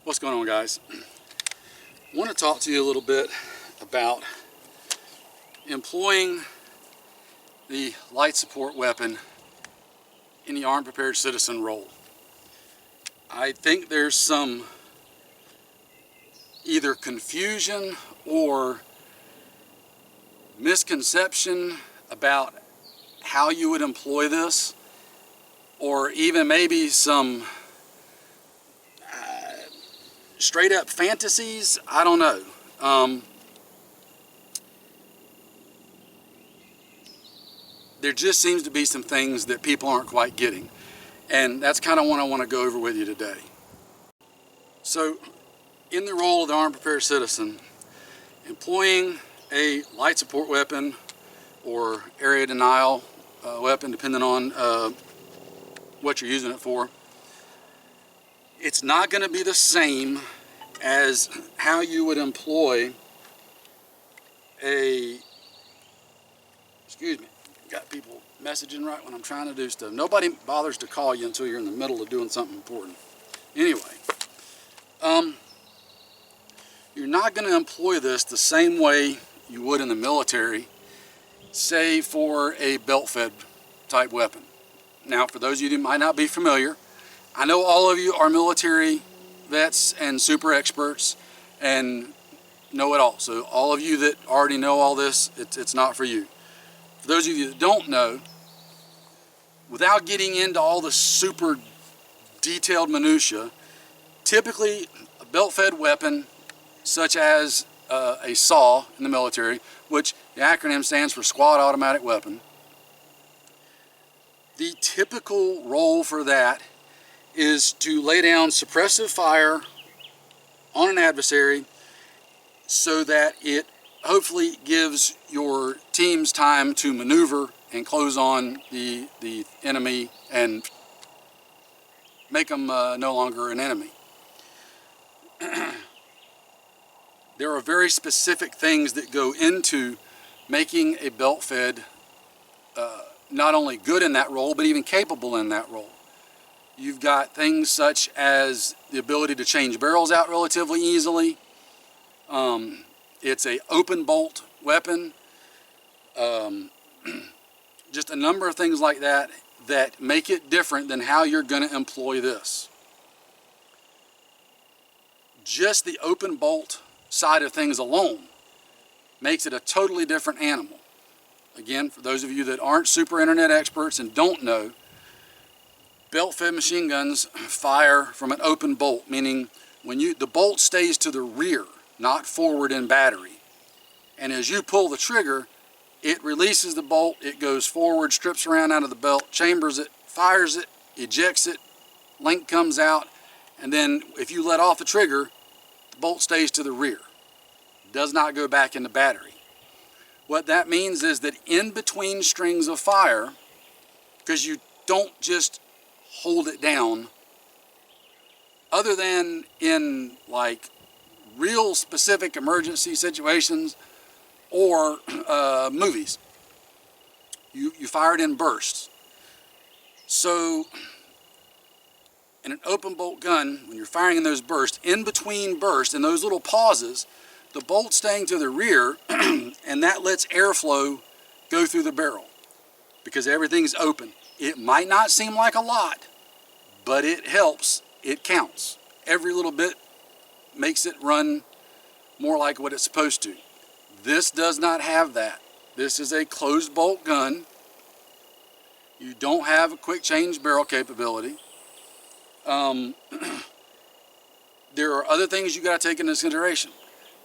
What's going on, guys? I want to talk to you a little bit about employing the light support weapon in the armed prepared citizen role. I think there's some either confusion or misconception about how you would employ this, or even maybe some straight up fantasies. I don't know. There just seems to be some things that people aren't quite getting, and that's kind of what I want to go over with you today. So, in the role of the armed prepared citizen, employing a light support weapon or area denial weapon, depending on what you're using it for, it's not going to be the same as how you would employ a, excuse me, got people messaging right when I'm trying to do stuff. Nobody bothers to call you until you're in the middle of doing something important. Anyway, you're not going to employ this the same way you would in the military, say for a belt-fed type weapon. Now, for those of you who might not be familiar, I know all of you are military vets and super experts and know it all. So all of you that already know all this, it's not for you. For those of you that don't know, without getting into all the super detailed minutia, typically a belt-fed weapon such as a SAW in the military, which the acronym stands for Squad Automatic Weapon, the typical role for that is to lay down suppressive fire on an adversary so that it hopefully gives your teams time to maneuver and close on the enemy and make them no longer an enemy. There are very specific things that go into making a belt-fed not only good in that role, but even capable in that role. You've got things such as the ability to change barrels out relatively easily. It's an open bolt weapon. Just a number of things like that that make it different than how you're going to employ this. Just the open bolt side of things alone makes it a totally different animal. Again, for those of you that aren't super internet experts and don't know, belt-fed machine guns fire from an open bolt, meaning when the bolt stays to the rear, not forward in battery. And as you pull the trigger, it releases the bolt, it goes forward, strips around out of the belt, chambers it, fires it, ejects it, link comes out, and then if you let off the trigger, the bolt stays to the rear. It does not go back in the battery. What that means is that in between strings of fire, because you don't just hold it down, other than in like real specific emergency situations or movies, you fire it in bursts. So in an open bolt gun, when you're firing in those bursts, in between bursts, in those little pauses, the bolt's staying to the rear and that lets airflow go through the barrel because everything's open. It might not seem like a lot, but it helps. It counts. Every little bit makes it run more like what it's supposed to. This does not have that. This is a closed bolt gun. You don't have a quick change barrel capability. There are other things you got to take into consideration.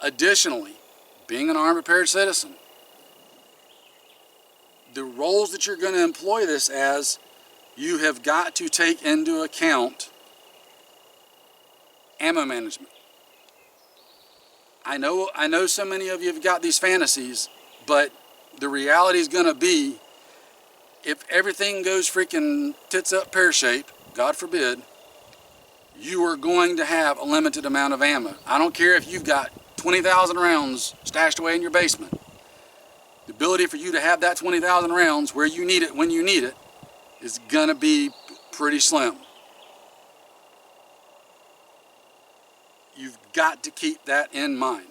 Additionally, being an armed prepared citizen, the roles that you're going to employ this as, you have got to take into account ammo management. I know so many of you have got these fantasies, but the reality is going to be, if everything goes freaking tits up pear-shaped, God forbid, you are going to have a limited amount of ammo. I don't care if you've got 20,000 rounds stashed away in your basement. The ability for you to have that 20,000 rounds where you need it when you need it is going to be pretty slim. You've got to keep that in mind.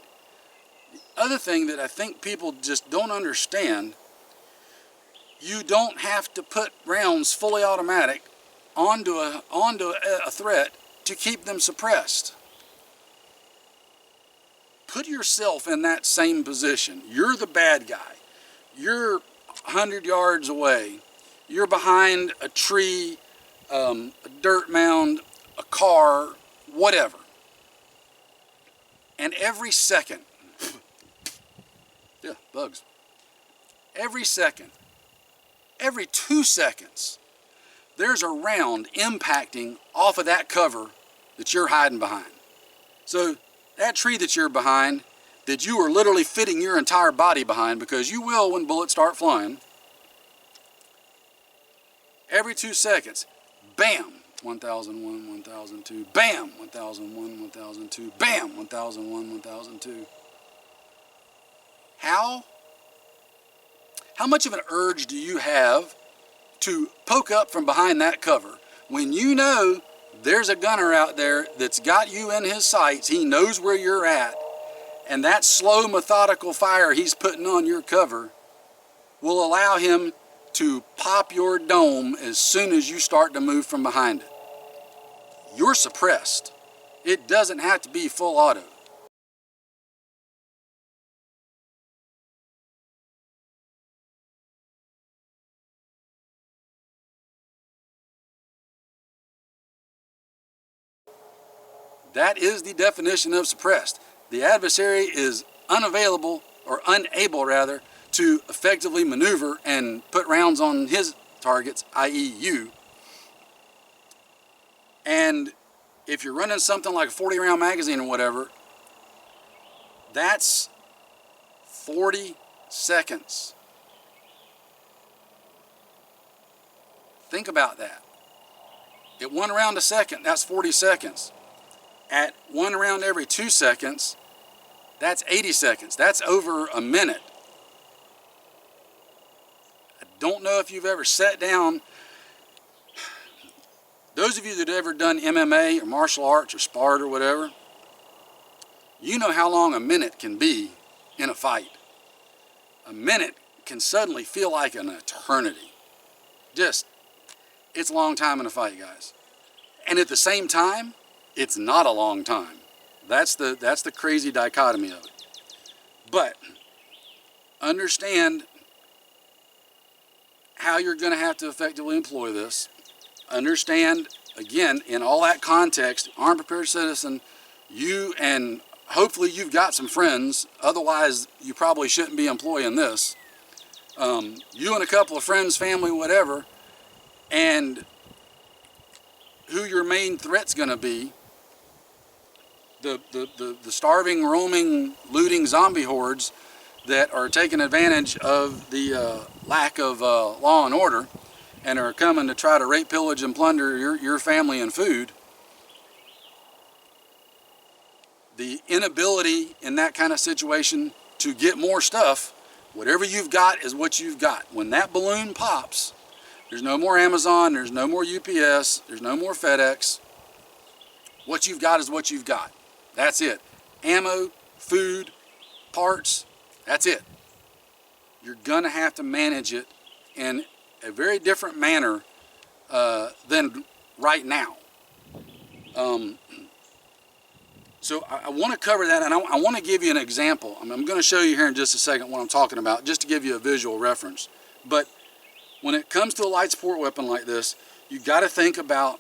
The other thing that I think people just don't understand, you don't have to put rounds fully automatic onto a threat to keep them suppressed. Put yourself in that same position. You're the bad guy. You're 100 yards away. You're behind a tree, a dirt mound, a car, whatever. And every second, yeah, bugs. Every second, every 2 seconds, there's a round impacting off of that cover that you're hiding behind. So that tree that you're behind, that you are literally fitting your entire body behind, because you will when bullets start flying, every 2 seconds, bam, 1001, 1002, bam, 1001, 1002, bam, 1001, 1002. How much of an urge do you have to poke up from behind that cover when you know there's a gunner out there that's got you in his sights, he knows where you're at, and that slow, methodical fire he's putting on your cover will allow him to pop your dome as soon as you start to move from behind it? You're suppressed. It doesn't have to be full auto. That is the definition of suppressed. The adversary is unavailable, or unable rather, to effectively maneuver and put rounds on his targets, i.e. you. And if you're running something like a 40-round magazine or whatever, that's 40 seconds. Think about that. At 1 round a second, that's 40 seconds. At 1 round every 2 seconds, that's 80 seconds. That's over a minute. I don't know if you've ever sat down. Those of you that have ever done MMA or martial arts or sparred or whatever, you know how long a minute can be in a fight. A minute can suddenly feel like an eternity. It's a long time in a fight, guys. And at the same time, it's not a long time. That's the crazy dichotomy of it. But understand how you're going to have to effectively employ this. Understand, again, in all that context, armed prepared citizen, you, and hopefully you've got some friends, otherwise you probably shouldn't be employing this. You and a couple of friends, family, whatever, and who your main threat's going to be, the starving, roaming, looting zombie hordes that are taking advantage of the lack of law and order and are coming to try to rape, pillage, and plunder your family and food. The inability in that kind of situation to get more stuff, whatever you've got is what you've got. When that balloon pops, there's no more Amazon, there's no more UPS, there's no more FedEx. What you've got is what you've got. That's it. Ammo, food, parts, that's it. You're gonna have to manage it in a very different manner than right now. So I want to cover that, and I want to give you an example. I'm going to show you here in just a second what I'm talking about, just to give you a visual reference. But when it comes to a light support weapon like this, you got to think about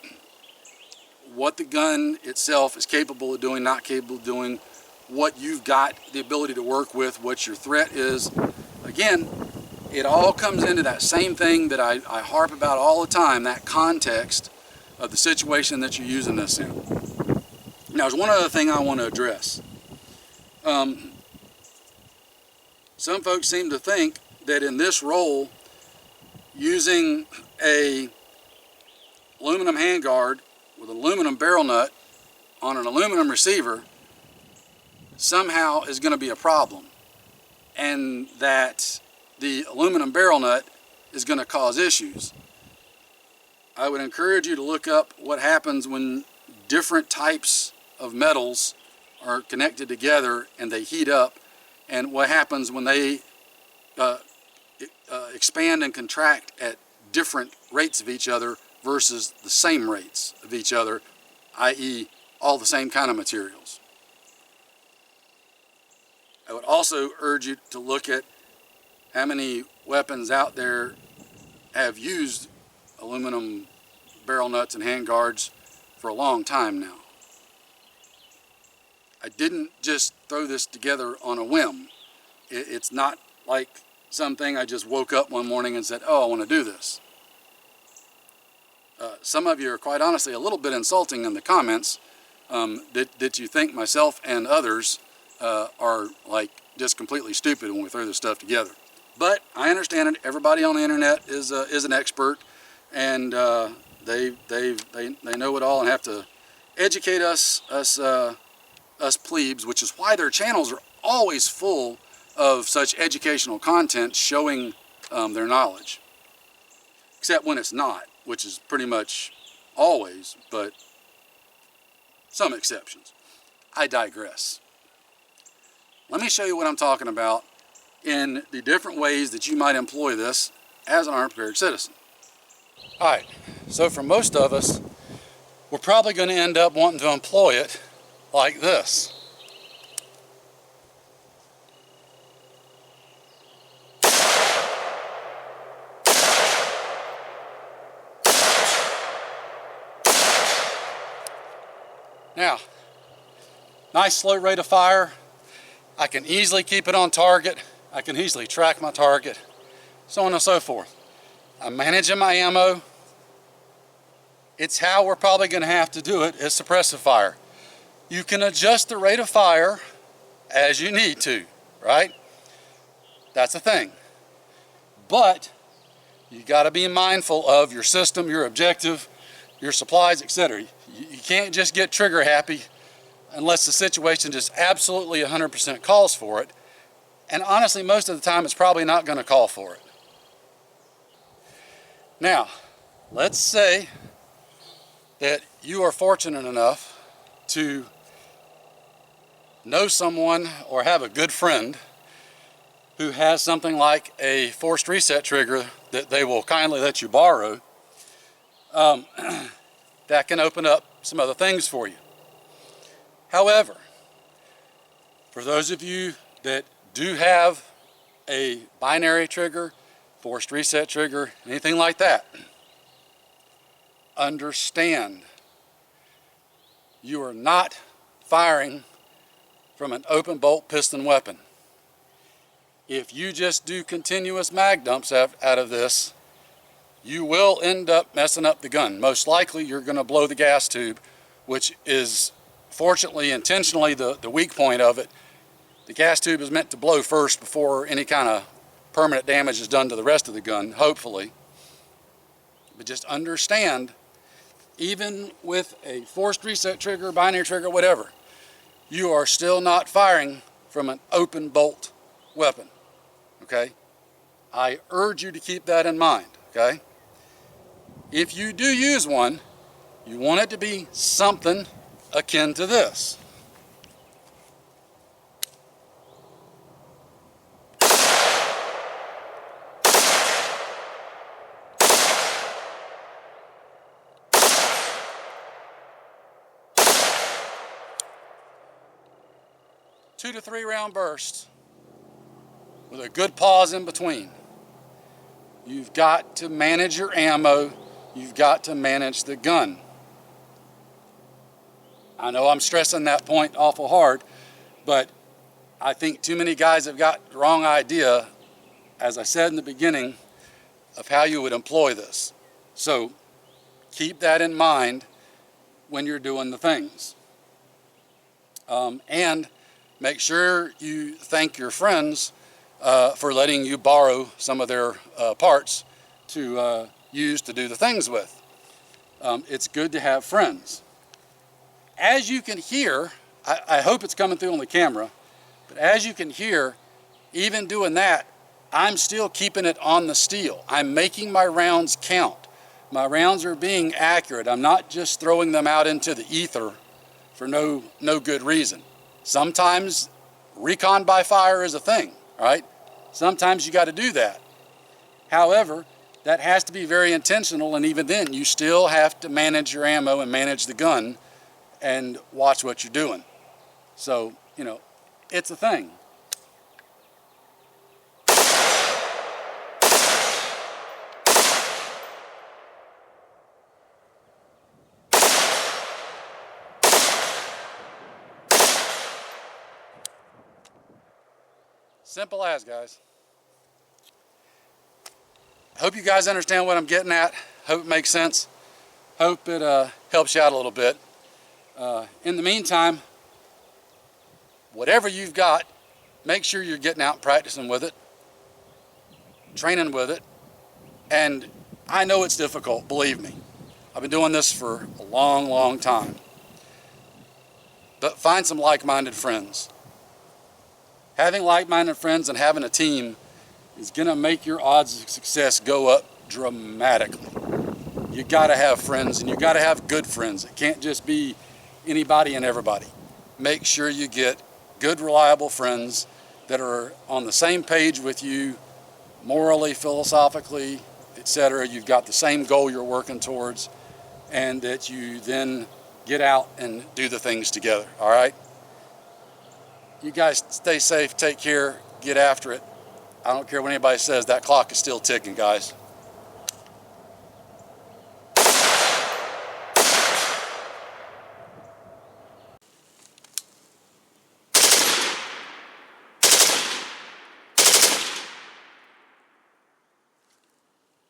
what the gun itself is capable of doing, not capable of doing, what you've got the ability to work with, what your threat is. Again, it all comes into that same thing that I harp about all the time, that context of the situation that you're using this in. Now, there's one other thing I want to address. Some folks seem to think that in this role, using a aluminum handguard with an aluminum barrel nut on an aluminum receiver somehow is going to be a problem, and that the aluminum barrel nut is going to cause issues. I would encourage you to look up what happens when different types of metals are connected together and they heat up, and what happens when they expand and contract at different rates of each other versus the same rates of each other, i.e. all the same kind of materials. I would also urge you to look at how many weapons out there have used aluminum barrel nuts and hand guards for a long time now. I didn't just throw this together on a whim. It's not like something I just woke up one morning and said, oh, I want to do this. Some of you are quite honestly a little bit insulting in the comments that you think myself and others are like just completely stupid when we throw this stuff together. But I understand it. Everybody on the internet is an expert, and they know it all and have to educate us plebes, which is why their channels are always full of such educational content showing their knowledge. Except when it's not, which is pretty much always, but some exceptions. I digress. Let me show you what I'm talking about in the different ways that you might employ this as an armed prepared citizen. All right, so for most of us, we're probably going to end up wanting to employ it like this. Now, nice slow rate of fire. I can easily keep it on target. I can easily track my target, so on and so forth. I'm managing my ammo. It's how we're probably going to have to do it, is suppressive fire. You can adjust the rate of fire as you need to, right? That's the thing. But you got to be mindful of your system, your objective, your supplies, etc. You can't just get trigger happy unless the situation just absolutely 100% calls for it. And honestly, most of the time, it's probably not going to call for it. Now, let's say that you are fortunate enough to know someone or have a good friend who has something like a forced reset trigger that they will kindly let you borrow. That can open up some other things for you. However, for those of you that do have a binary trigger, forced reset trigger, anything like that, understand you are not firing from an open bolt piston weapon. If you just do continuous mag dumps out of this, you will end up messing up the gun. Most likely you're going to blow the gas tube, which is fortunately intentionally the weak point of it. The gas tube is meant to blow first before any kind of permanent damage is done to the rest of the gun, hopefully. But just understand, even with a forced reset trigger, binary trigger, whatever, you are still not firing from an open bolt weapon, okay? I urge you to keep that in mind, okay? If you do use one, you want it to be something akin to this. Two to 3 round bursts with a good pause in between. You've got to manage your ammo. You've got to manage the gun. I know I'm stressing that point awful hard, but I think too many guys have got the wrong idea, as I said in the beginning, of how you would employ this. So keep that in mind when you're doing the things. And make sure you thank your friends for letting you borrow some of their parts to use to do the things with. It's good to have friends. As you can hear, I hope it's coming through on the camera, but as you can hear, even doing that, I'm still keeping it on the steel. I'm making my rounds count. My rounds are being accurate. I'm not just throwing them out into the ether for no good reason. Sometimes recon by fire is a thing, right? Sometimes you got to do that. However, that has to be very intentional, and even then, you still have to manage your ammo and manage the gun and watch what you're doing. So, you know, it's a thing. Simple as, guys. Hope you guys understand what I'm getting at. Hope it makes sense. Hope it helps you out a little bit. In the meantime, whatever you've got, make sure you're getting out and practicing with it, training with it. And I know it's difficult, believe me. I've been doing this for a long, long time. But find some like-minded friends. Having like-minded friends and having a team is going to make your odds of success go up dramatically. You got to have friends, and you got to have good friends. It can't just be anybody and everybody. Make sure you get good, reliable friends that are on the same page with you, morally, philosophically, etc. You've got the same goal you're working towards, and that you then get out and do the things together, all right? You guys stay safe, take care, get after it. I don't care what anybody says, that clock is still ticking, guys.